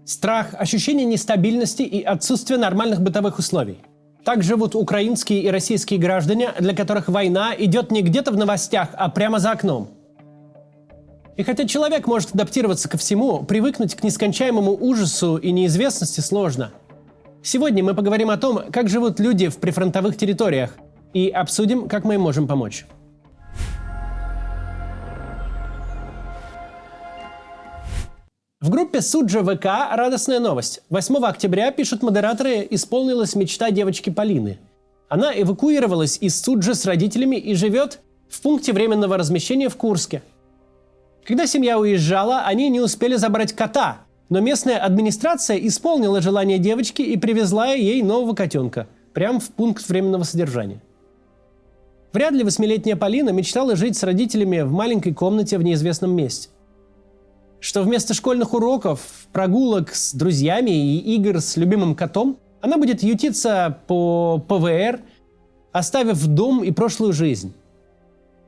Страх, ощущение нестабильности и отсутствие нормальных бытовых условий. Так живут украинские и российские граждане, для которых война идет не где-то в новостях, а прямо за окном. И хотя человек может адаптироваться ко всему, привыкнуть к нескончаемому ужасу и неизвестности сложно. Сегодня мы поговорим о том, как живут люди в прифронтовых территориях, и обсудим, как мы им можем помочь. В группе Суджа ВК радостная новость. 8 октября, пишут модераторы, исполнилась мечта девочки Полины. Она эвакуировалась из Суджи с родителями и живет в пункте временного размещения в Курске. Когда семья уезжала, они не успели забрать кота, но местная администрация исполнила желание девочки и привезла ей нового котенка прямо в пункт временного содержания. Вряд ли 8-летняя Полина мечтала жить с родителями в маленькой комнате в неизвестном месте. Что вместо школьных уроков, прогулок с друзьями и игр с любимым котом, она будет ютиться по ПВР, оставив дом и прошлую жизнь.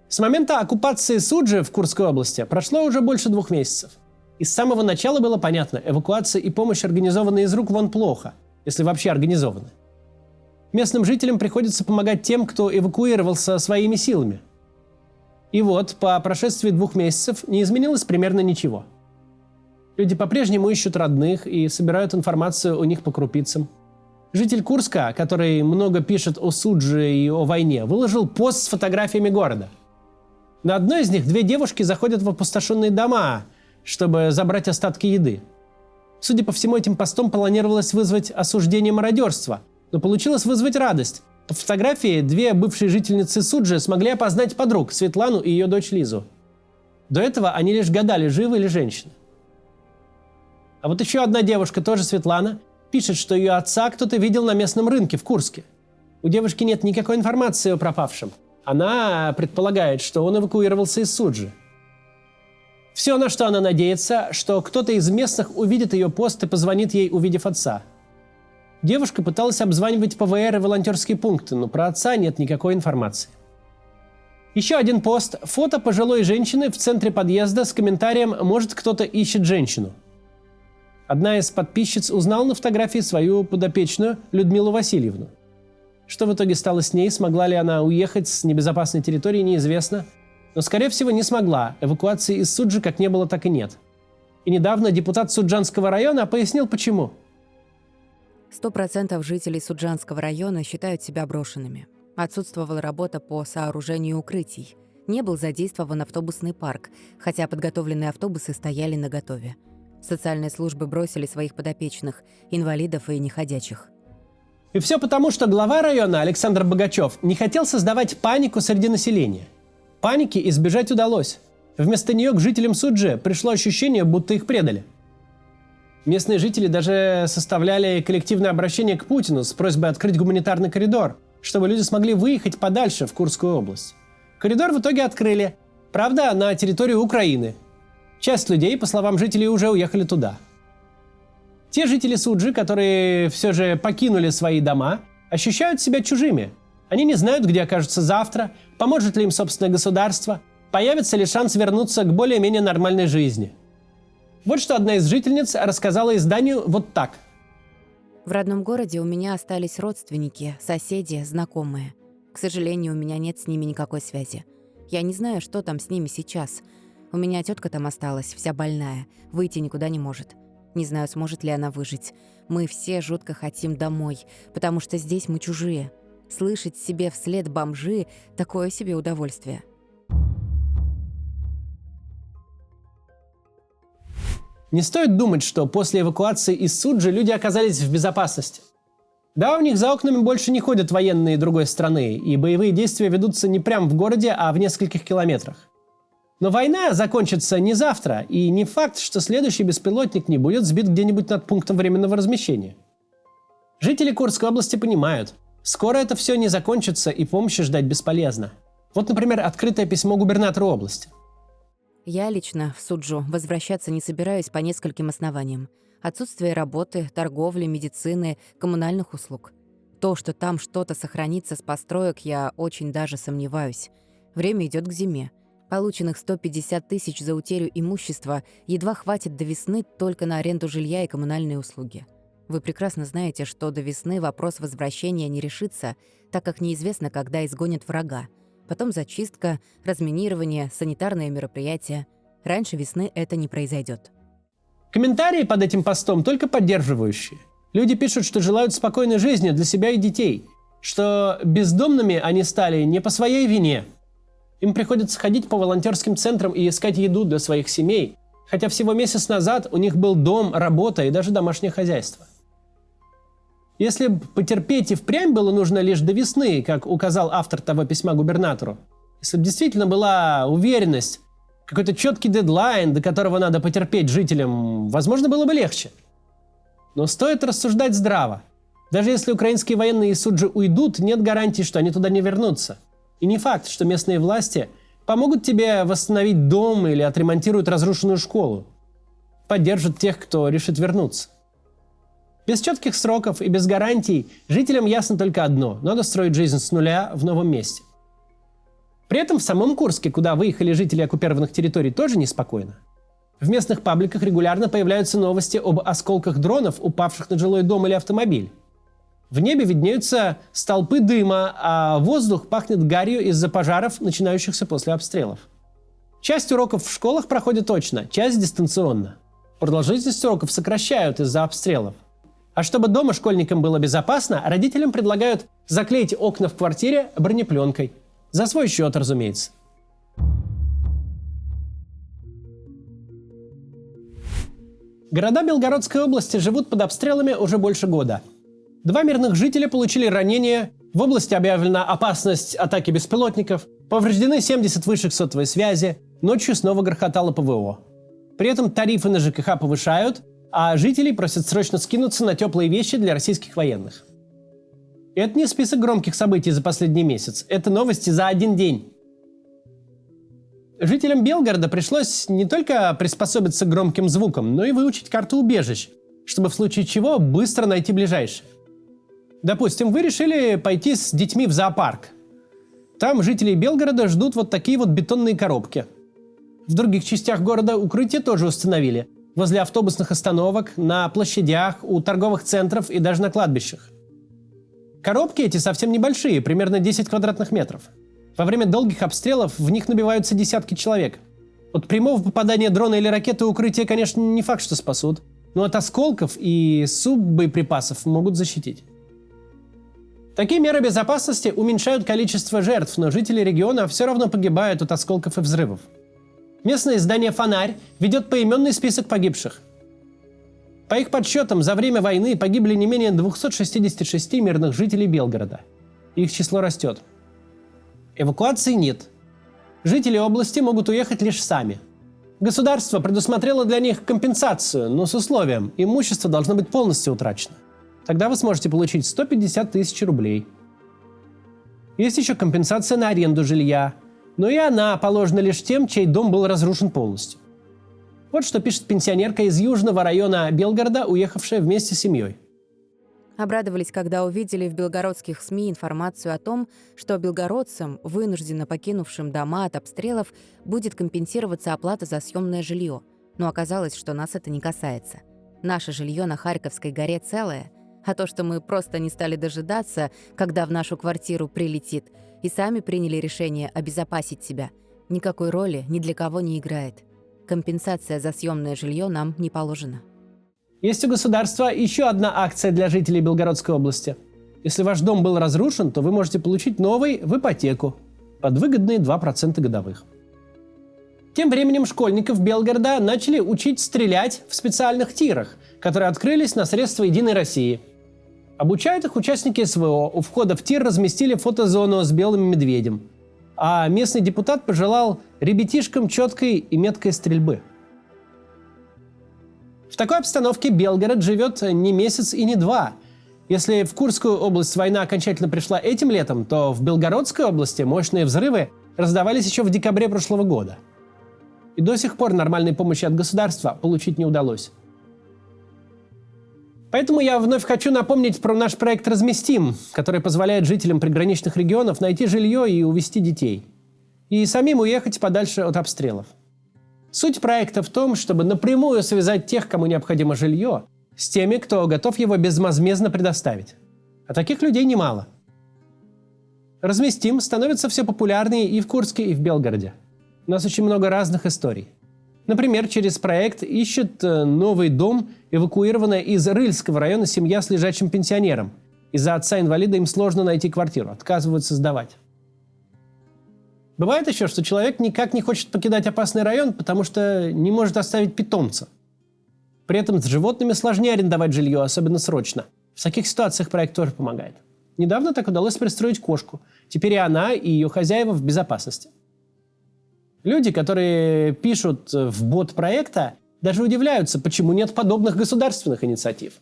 С момента оккупации Суджи в Курской области прошло уже больше 2 месяцев. И с самого начала было понятно, эвакуация и помощь организованы из рук вон плохо, если вообще организованы. Местным жителям приходится помогать тем, кто эвакуировался своими силами. И вот, по прошествии 2 месяцев не изменилось примерно ничего. Люди по-прежнему ищут родных и собирают информацию у них по крупицам. Житель Курска, который много пишет о Судже и о войне, выложил пост с фотографиями города. На одной из них 2 девушки заходят в опустошенные дома, чтобы забрать остатки еды. Судя по всему, этим постом планировалось вызвать осуждение мародерства, но получилось вызвать радость. По фотографии 2 бывшие жительницы Суджи смогли опознать подруг Светлану и ее дочь Лизу. До этого они лишь гадали, живы ли женщины. А вот еще одна девушка, тоже Светлана, пишет, что ее отца кто-то видел на местном рынке в Курске. У девушки нет никакой информации о пропавшем. Она предполагает, что он эвакуировался из Суджи. Все, на что она надеется, что кто-то из местных увидит ее пост и позвонит ей, увидев отца. Девушка пыталась обзванивать ПВР и волонтерские пункты, но про отца нет никакой информации. Еще один пост – фото пожилой женщины в центре подъезда с комментарием «Может, кто-то ищет женщину». Одна из подписчиц узнала на фотографии свою подопечную Людмилу Васильевну. Что в итоге стало с ней, смогла ли она уехать с небезопасной территории, неизвестно. Но, скорее всего, не смогла. Эвакуации из Суджи как не было, так и нет. И недавно депутат Суджанского района пояснил, почему. 100% жителей Суджанского района считают себя брошенными. Отсутствовала работа по сооружению укрытий. Не был задействован автобусный парк, хотя подготовленные автобусы стояли наготове. Социальные службы бросили своих подопечных, инвалидов и неходячих. И все потому, что глава района Александр Богачев не хотел создавать панику среди населения. Паники избежать удалось. Вместо нее к жителям Суджи пришло ощущение, будто их предали. Местные жители даже составляли коллективное обращение к Путину с просьбой открыть гуманитарный коридор, чтобы люди смогли выехать подальше в Курскую область. Коридор в итоге открыли, правда, на территорию Украины. Часть людей, по словам жителей, уже уехали туда. Те жители Суджи, которые все же покинули свои дома, ощущают себя чужими. Они не знают, где окажутся завтра, поможет ли им собственное государство, появится ли шанс вернуться к более-менее нормальной жизни. Вот что одна из жительниц рассказала изданию вот так. В родном городе у меня остались родственники, соседи, знакомые. К сожалению, у меня нет с ними никакой связи. Я не знаю, что там с ними сейчас. У меня тетка там осталась, вся больная, выйти никуда не может. Не знаю, сможет ли она выжить. Мы все жутко хотим домой, потому что здесь мы чужие. Слышать себе вслед бомжи – такое себе удовольствие. Не стоит думать, что после эвакуации из Суджи люди оказались в безопасности. Да, у них за окнами больше не ходят военные другой страны, и боевые действия ведутся не прямо в городе, а в нескольких километрах. Но война закончится не завтра, и не факт, что следующий беспилотник не будет сбит где-нибудь над пунктом временного размещения. Жители Курской области понимают, скоро это все не закончится и помощи ждать бесполезно. Вот, например, открытое письмо губернатору области. Я лично в Суджу возвращаться не собираюсь по нескольким основаниям. Отсутствие работы, торговли, медицины, коммунальных услуг. То, что там что-то сохранится с построек, я очень даже сомневаюсь. Время идет к зиме. Полученных 150 тысяч за утерю имущества едва хватит до весны только на аренду жилья и коммунальные услуги. Вы прекрасно знаете, что до весны вопрос возвращения не решится, так как неизвестно, когда изгонят врага. Потом зачистка, разминирование, санитарные мероприятия. Раньше весны это не произойдет. Комментарии под этим постом только поддерживающие. Люди пишут, что желают спокойной жизни для себя и детей, что бездомными они стали не по своей вине. Им приходится ходить по волонтерским центрам и искать еду для своих семей, хотя всего месяц назад у них был дом, работа и даже домашнее хозяйство. Если бы потерпеть и впрямь было нужно лишь до весны, как указал автор того письма губернатору, если бы действительно была уверенность, какой-то четкий дедлайн, до которого надо потерпеть жителям, возможно, было бы легче. Но стоит рассуждать здраво. Даже если украинские военные из Суджи уйдут, нет гарантии, что они туда не вернутся. И не факт, что местные власти помогут тебе восстановить дом или отремонтируют разрушенную школу. Поддержат тех, кто решит вернуться. Без четких сроков и без гарантий жителям ясно только одно – надо строить жизнь с нуля в новом месте. При этом в самом Курске, куда выехали жители оккупированных территорий, тоже неспокойно. В местных пабликах регулярно появляются новости об осколках дронов, упавших на жилой дом или автомобиль. В небе виднеются столпы дыма, а воздух пахнет гарью из-за пожаров, начинающихся после обстрелов. Часть уроков в школах проходит очно, часть дистанционно. Продолжительность уроков сокращают из-за обстрелов. А чтобы дома школьникам было безопасно, родителям предлагают заклеить окна в квартире бронепленкой. За свой счет, разумеется. Города Белгородской области живут под обстрелами уже больше года. 2 мирных жителя получили ранения, в области объявлена опасность атаки беспилотников, повреждены 70 вышек сотовой связи, ночью снова грохотало ПВО. При этом тарифы на ЖКХ повышают, а жителей просят срочно скинуться на теплые вещи для российских военных. И это не список громких событий за последний месяц, это новости за один день. Жителям Белгорода пришлось не только приспособиться к громким звукам, но и выучить карту убежищ, чтобы в случае чего быстро найти ближайшее. Допустим, вы решили пойти с детьми в зоопарк. Там жителей Белгорода ждут вот такие вот бетонные коробки. В других частях города укрытия тоже установили. Возле автобусных остановок, на площадях, у торговых центров и даже на кладбищах. Коробки эти совсем небольшие, примерно 10 квадратных метров. Во время долгих обстрелов в них набиваются десятки человек. От прямого попадания дрона или ракеты укрытия, конечно, не факт, что спасут, но от осколков и суббоеприпасов могут защитить. Такие меры безопасности уменьшают количество жертв, но жители региона все равно погибают от осколков и взрывов. Местное издание «Фонарь» ведет поименный список погибших. По их подсчетам, за время войны погибли не менее 266 мирных жителей Белгорода. Их число растет. Эвакуации нет. Жители области могут уехать лишь сами. Государство предусмотрело для них компенсацию, но с условием – имущество должно быть полностью утрачено. Тогда вы сможете получить 150 тысяч рублей. Есть еще компенсация на аренду жилья, но и она положена лишь тем, чей дом был разрушен полностью. Вот что пишет пенсионерка из южного района Белгорода, уехавшая вместе с семьей. Обрадовались, когда увидели в белгородских СМИ информацию о том, что белгородцам, вынужденно покинувшим дома от обстрелов, будет компенсироваться оплата за съемное жилье. Но оказалось, что нас это не касается. Наше жилье на Харьковской горе целое, а то, что мы просто не стали дожидаться, когда в нашу квартиру прилетит, и сами приняли решение обезопасить себя, никакой роли ни для кого не играет. Компенсация за съемное жилье нам не положена. Есть у государства еще одна акция для жителей Белгородской области. Если ваш дом был разрушен, то вы можете получить новый в ипотеку под выгодные 2% годовых. Тем временем школьников Белгорода начали учить стрелять в специальных тирах, которые открылись на средства «Единой России». Обучают их участники СВО. У входа в тир разместили фотозону с белым медведем. А местный депутат пожелал ребятишкам четкой и меткой стрельбы. В такой обстановке Белгород живет не месяц и не 2. Если в Курскую область война окончательно пришла этим летом, то в Белгородской области мощные взрывы раздавались еще в декабре прошлого года. И до сих пор нормальной помощи от государства получить не удалось. Поэтому я вновь хочу напомнить про наш проект «Разместим», который позволяет жителям приграничных регионов найти жилье и увезти детей. и самим уехать подальше от обстрелов. Суть проекта в том, чтобы напрямую связать тех, кому необходимо жилье, с теми, кто готов его безвозмездно предоставить. А таких людей немало. «Разместим» становится все популярнее и в Курске, и в Белгороде. У нас очень много разных историй. Например, через проект ищет новый дом эвакуированная из Рыльского района семья с лежачим пенсионером. Из-за отца-инвалида им сложно найти квартиру, отказываются сдавать. Бывает еще, что человек никак не хочет покидать опасный район, потому что не может оставить питомца. При этом с животными сложнее арендовать жилье, особенно срочно. В таких ситуациях проект тоже помогает. Недавно так удалось пристроить кошку. Теперь и она, и ее хозяева в безопасности. Люди, которые пишут в бот проекта, даже удивляются, почему нет подобных государственных инициатив.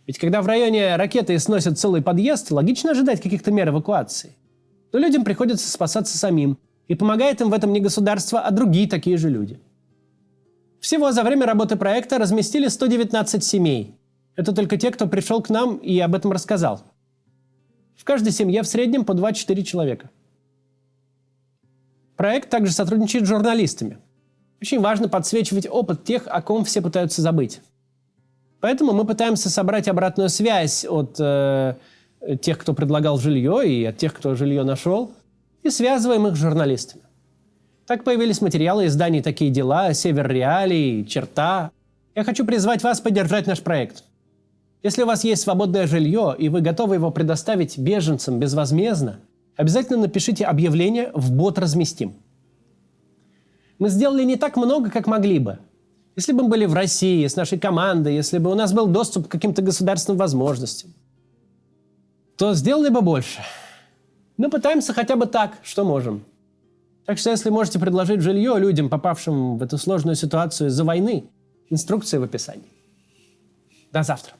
Ведь когда в районе ракеты сносят целый подъезд, логично ожидать каких-то мер эвакуации. Но людям приходится спасаться самим. И помогает им в этом не государство, а другие такие же люди. Всего за время работы проекта разместили 119 семей. Это только те, кто пришел к нам и об этом рассказал. В каждой семье в среднем по 2-4 человека. Проект также сотрудничает с журналистами. Очень важно подсвечивать опыт тех, о ком все пытаются забыть. Поэтому мы пытаемся собрать обратную связь от тех, кто предлагал жилье, и от тех, кто жилье нашел, и связываем их с журналистами. Так появились материалы изданий «Такие дела», «Север Реалий», «Черта». Я хочу призвать вас поддержать наш проект. Если у вас есть свободное жилье, и вы готовы его предоставить беженцам безвозмездно, обязательно напишите объявление в бот «Разместим». Мы сделали не так много, как могли бы. Если бы мы были в России с нашей командой, если бы у нас был доступ к каким-то государственным возможностям, то сделали бы больше. Но пытаемся хотя бы так, что можем. Так что если можете предложить жилье людям, попавшим в эту сложную ситуацию из-за войны, инструкция в описании. До завтра.